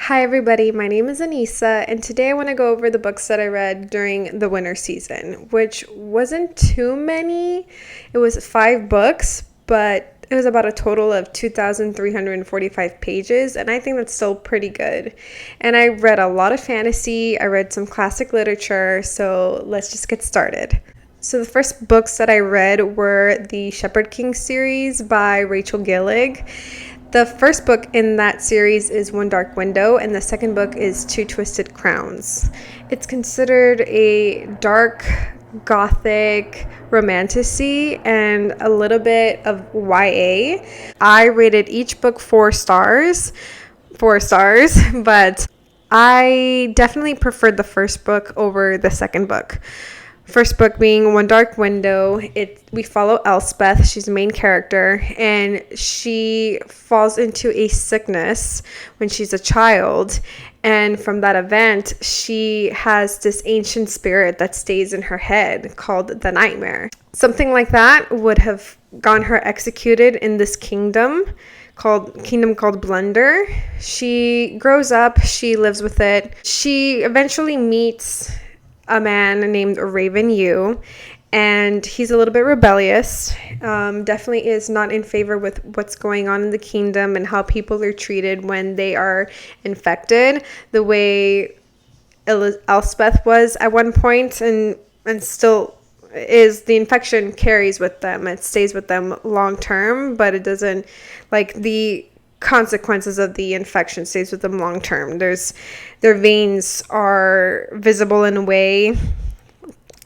Hi, everybody. My name is Anissa, and today I want to go over the books that I read during the winter season, which wasn't too many. It was 5 books, but it was about a total of 2,345 pages, and I think that's still pretty good. And I read a lot of fantasy, I read some classic literature, so let's just get started. So the first books that I read were the Shepherd King series by Rachel Gillig. The first book in that series is One Dark Window, and the second book is Two Twisted Crowns. It's considered a dark, gothic romantasy and a little bit of YA. I rated each book 4 stars, but I definitely preferred the first book over the second book. First book being One Dark Window. We follow Elspeth. She's the main character, and she falls into a sickness when she's a child. And from that event, she has this ancient spirit that stays in her head called the Nightmare. Something like that would have gotten her executed in this kingdom called Blunder. She grows up. She lives with it. She eventually meets a man named Raven Yu, and he's a little bit rebellious. Definitely is not in favor with what's going on in the kingdom and how people are treated when they are infected, the way Elspeth was at one point, and still is. The infection carries with them. It stays with them long term, but it doesn't, like, the consequences of the infection stays with them long term. Their veins are visible in a way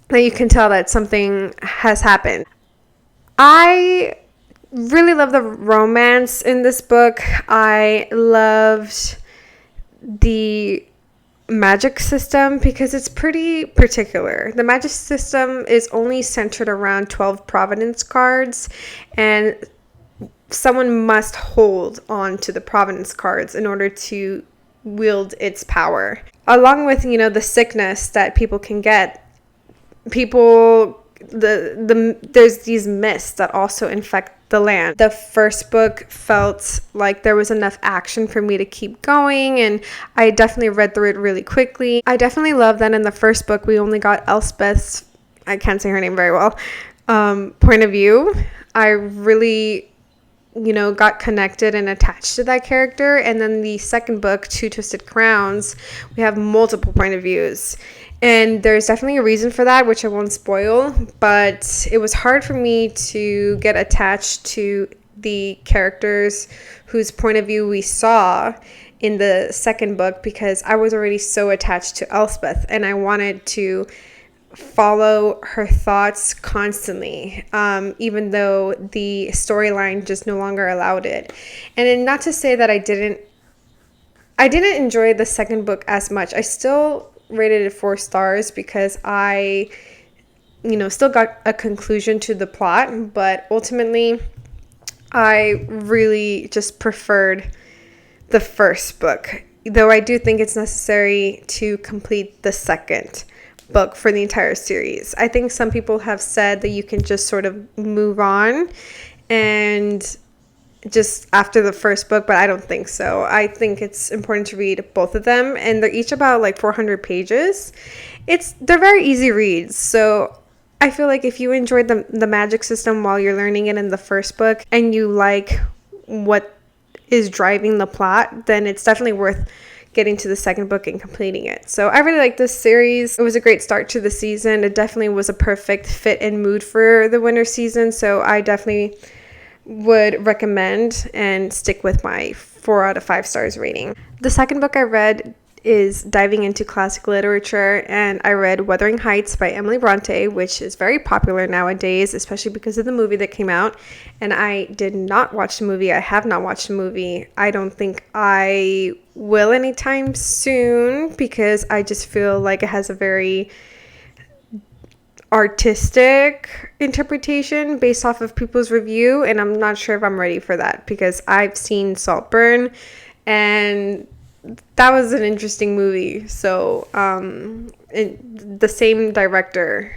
that you can tell that something has happened. I really love the romance in this book. I loved the magic system because it's pretty particular. The magic system is only centered around 12 Providence cards, and someone must hold on to the Providence cards in order to wield its power. Along with, the sickness that people can get, there's these mists that also infect the land. The first book felt like there was enough action for me to keep going, and I definitely read through it really quickly. I definitely love that in the first book we only got Elspeth's, I can't say her name very well, point of view. I really got connected and attached to that character. And then the second book, Two Twisted Crowns, we have multiple point of views. And there's definitely a reason for that, which I won't spoil. But it was hard for me to get attached to the characters whose point of view we saw in the second book because I was already so attached to Elspeth, and I wanted to follow her thoughts constantly, even though the storyline just no longer allowed it. And then, not to say that I didn't enjoy the second book as much. I still rated it 4 stars because I still got a conclusion to the plot, but ultimately I really just preferred the first book, though I do think it's necessary to complete the second book for the entire series. I think some people have said that you can just sort of move on and just after the first book, but I don't think so. I think it's important to read both of them, and they're each about like 400 pages. They're very easy reads, so I feel like if you enjoyed the magic system while you're learning it in the first book and you like what is driving the plot, then it's definitely worth getting to the second book and completing it. So I really like this series. It was a great start to the season. It definitely was a perfect fit and mood for the winter season. So I definitely would recommend and stick with my 4 out of 5 stars rating. The second book I read is diving into classic literature, and I read Wuthering by Emily Brontë, which is very popular nowadays, especially because of the movie that came out. And I did not watch the movie. I have not watched the movie. I don't think I will anytime soon because I just feel like it has a very artistic interpretation based off of people's review, and I'm not sure if I'm ready for that because I've seen Saltburn, and that was an interesting movie. So the same director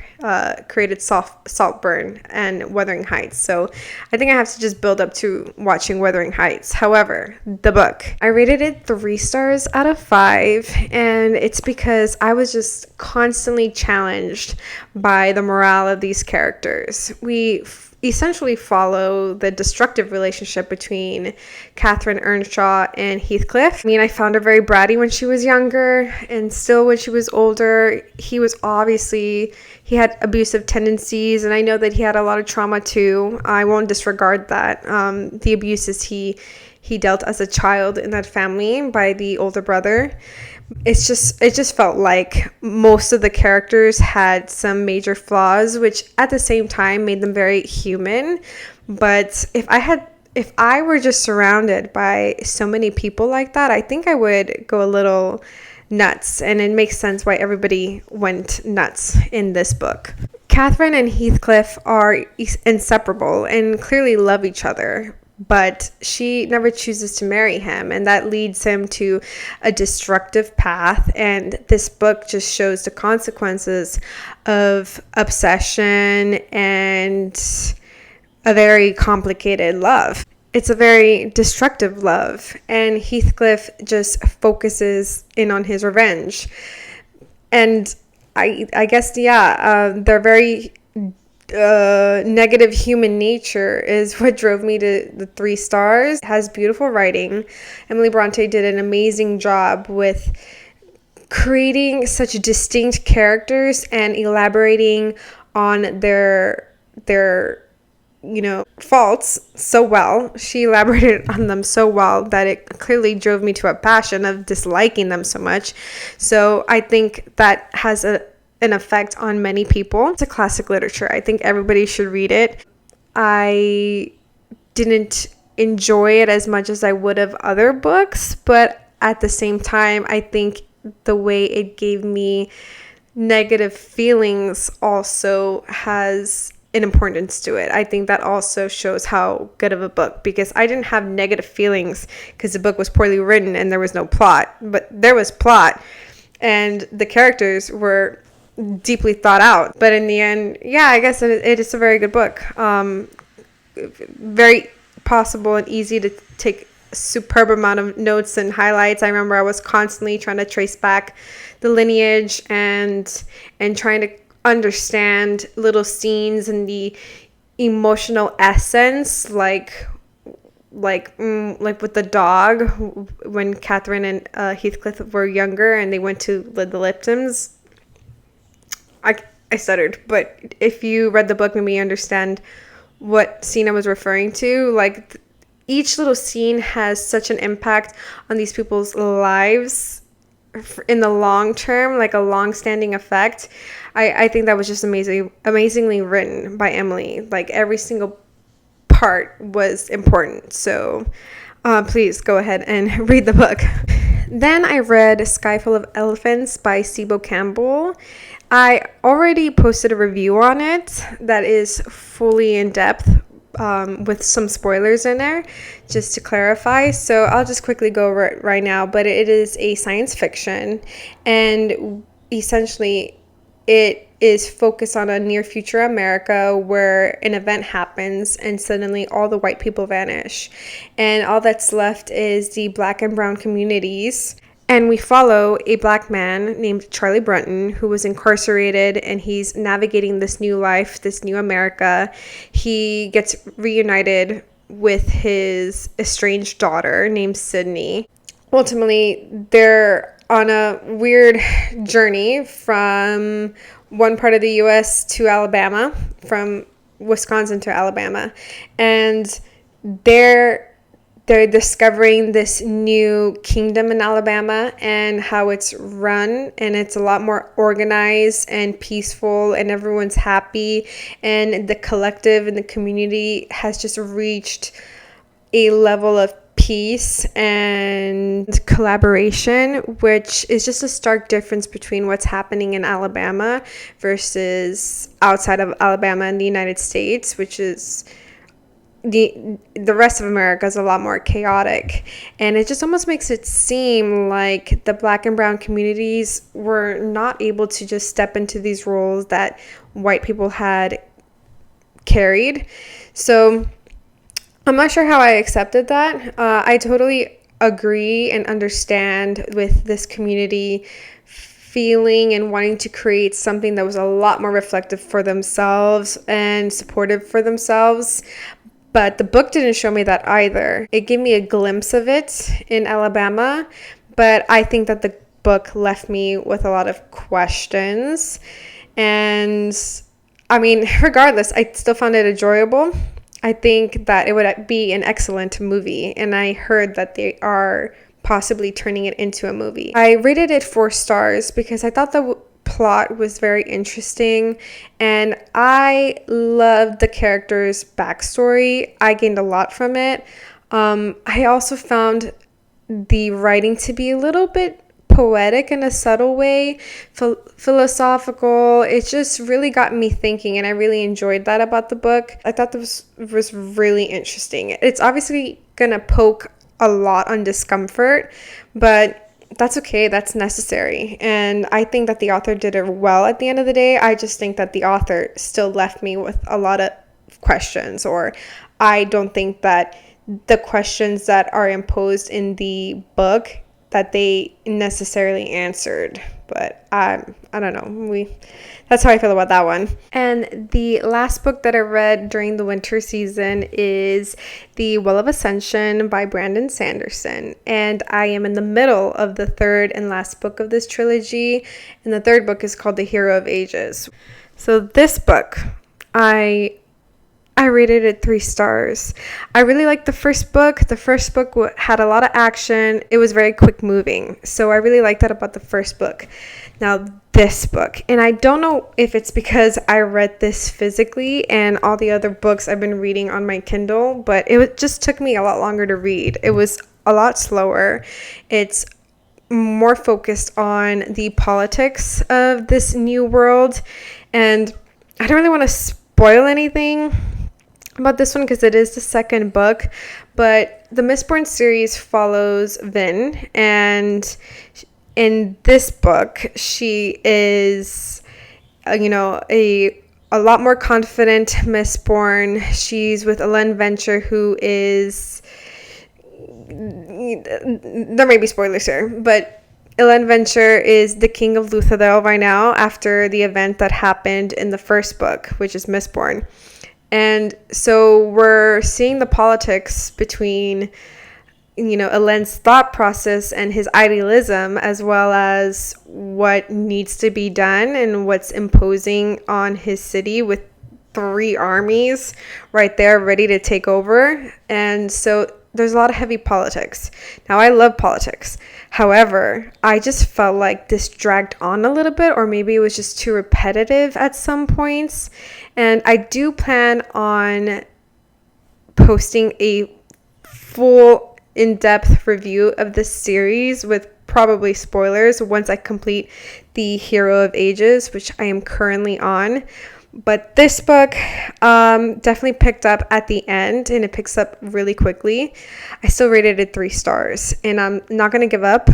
created Saltburn and Wuthering Heights. So I think I have to just build up to watching Wuthering Heights. However, the book, I rated it 3 stars out of 5, and it's because I was just constantly challenged by the morale of these characters. We essentially follow the destructive relationship between Catherine Earnshaw and Heathcliff. I mean, I found her very bratty when she was younger, and still when she was older, he had abusive tendencies, and I know that he had a lot of trauma too. I won't disregard that. The abuses he dealt as a child in that family by the older brother. It just felt like most of the characters had some major flaws, which at the same time made them very human. But if I were just surrounded by so many people like that, I think I would go a little nuts, and it makes sense why everybody went nuts in this book. Catherine and Heathcliff are inseparable and clearly love each other, but she never chooses to marry him, and that leads him to a destructive path. And this book just shows the consequences of obsession and a very complicated love. It's a very destructive love, and Heathcliff just focuses in on his revenge. And I guess, they're very negative human nature is what drove me to the 3 stars. It has beautiful writing. Emily Brontë did an amazing job with creating such distinct characters and elaborating on their faults so well. She elaborated on them so well that it clearly drove me to a passion of disliking them so much. So I think that has an effect on many people. It's a classic literature. I think everybody should read it. I didn't enjoy it as much as I would have other books, but at the same time, I think the way it gave me negative feelings also has an importance to it. I think that also shows how good of a book, because I didn't have negative feelings because the book was poorly written and there was no plot, but there was plot and the characters were deeply thought out. But in the end, I guess it is a very good book. Very possible and easy to take a superb amount of notes and highlights. I remember I was constantly trying to trace back the lineage and trying to understand little scenes and the emotional essence, like with the dog when Catherine and Heathcliff were younger and they went to the Liptons. I stuttered, but if you read the book, maybe you understand what scene I was referring to. Like, each little scene has such an impact on these people's lives in the long term, like a long-standing effect. I think that was just amazingly written by Emily. Like, every single part was important. So please go ahead and read the book. Then I read A Sky Full of Elephants by Cebo Campbell. I already posted a review on it that is fully in depth with some spoilers in there, just to clarify. So I'll just quickly go right now. But it is a science fiction, and essentially it is focused on a near future America where an event happens and suddenly all the white people vanish, and all that's left is the black and brown communities. And we follow a black man named Charlie Brunton, who was incarcerated, and he's navigating this new life, this new America. He gets reunited with his estranged daughter named Sydney. Ultimately, they're on a weird journey from one part of the U.S. to Alabama, from Wisconsin to Alabama. And they're discovering this new kingdom in Alabama and how it's run, and it's a lot more organized and peaceful, and everyone's happy, and the collective and the community has just reached a level of peace and collaboration, which is just a stark difference between what's happening in Alabama versus outside of Alabama in the United States, which is the rest of America is a lot more chaotic, and it just almost makes it seem like the Black and brown communities were not able to just step into these roles that white people had carried. So I'm not sure how I accepted that. I totally agree and understand with this community feeling and wanting to create something that was a lot more reflective for themselves and supportive for themselves. But the book didn't show me that either. It gave me a glimpse of it in Alabama, but I think that the book left me with a lot of questions. And I mean, regardless, I still found it enjoyable. I think that it would be an excellent movie, and I heard that they are possibly turning it into a movie. I rated it 4 stars because I thought the plot was very interesting, and I loved the characters' backstory. I gained a lot from it. I also found the writing to be a little bit poetic in a subtle way, philosophical. It just really got me thinking, and I really enjoyed that about the book. I thought this was really interesting. It's obviously gonna poke a lot on discomfort, but that's okay. That's necessary. And I think that the author did it well at the end of the day. I just think that the author still left me with a lot of questions, or I don't think that the questions that are imposed in the book that they necessarily answered. But I don't know. That's how I feel about that one. And the last book that I read during the winter season is The Well of Ascension by Brandon Sanderson. And I am in the middle of the third and last book of this trilogy. And the third book is called The Hero of Ages. So this book, I rated it 3 stars. I really liked the first book. The first book had a lot of action. It was very quick moving. So I really liked that about the first book. Now this book, and I don't know if it's because I read this physically and all the other books I've been reading on my Kindle, but it just took me a lot longer to read. It was a lot slower. It's more focused on the politics of this new world, and I don't really want to spoil anything about this one because it is the second book, but the Mistborn series follows Vin, and in this book she is a lot more confident Mistborn. She's with Ellen Venture, who is, there may be spoilers here, but Ellen Venture is the king of Luthadel right now after the event that happened in the first book, which is Mistborn. And so we're seeing the politics between, Elend's thought process and his idealism, as well as what needs to be done and what's imposing on his city with 3 armies right there ready to take over. And so there's a lot of heavy politics. Now, I love politics. However, I just felt like this dragged on a little bit, or maybe it was just too repetitive at some points. And I do plan on posting a full in-depth review of this series with probably spoilers once I complete The Hero of Ages, which I am currently on. But this book definitely picked up at the end, and it picks up really quickly. I still rated it 3 stars, and I'm not going to give up.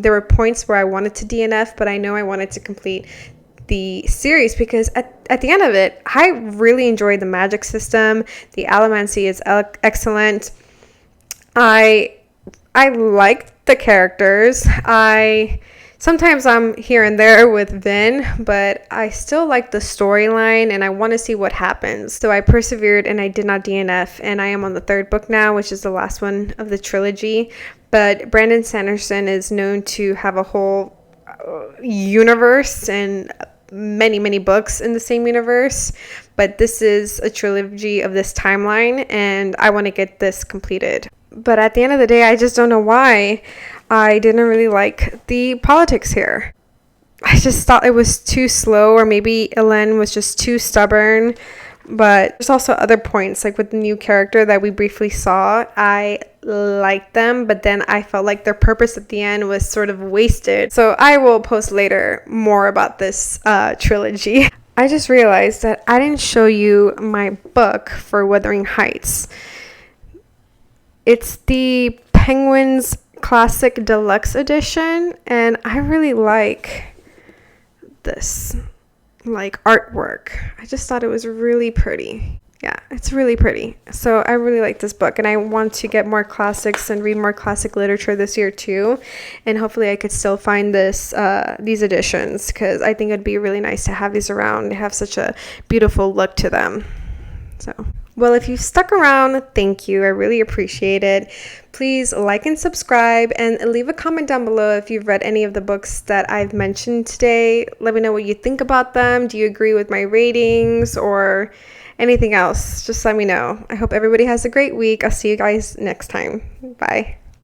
There were points where I wanted to DNF, but I know I wanted to complete the series because at the end of it, I really enjoyed the magic system. The allomancy is excellent. I liked the characters. Sometimes I'm here and there with Vin, but I still like the storyline and I want to see what happens. So I persevered and I did not DNF, and I am on the 3rd book now, which is the last one of the trilogy. But Brandon Sanderson is known to have a whole universe and many, many books in the same universe. But this is a trilogy of this timeline, and I want to get this completed. But at the end of the day, I just don't know why I didn't really like the politics here. I just thought it was too slow, or maybe Ellen was just too stubborn. But there's also other points, like with the new character that we briefly saw. I liked them, but then I felt like their purpose at the end was sort of wasted. So I will post later more about this trilogy. I just realized that I didn't show you my book for Wuthering Heights. It's the Penguins Classic Deluxe Edition, and I really like this artwork. I just thought it was really pretty. Yeah, it's really pretty. So I really like this book, and I want to get more classics and read more classic literature this year too. And hopefully I could still find these editions, because I think it'd be really nice to have these around. They have such a beautiful look to them. So, well, if you've stuck around, thank you. I really appreciate it. Please like and subscribe, and leave a comment down below if you've read any of the books that I've mentioned today. Let me know what you think about them. Do you agree with my ratings or anything else? Just let me know. I hope everybody has a great week. I'll see you guys next time. Bye.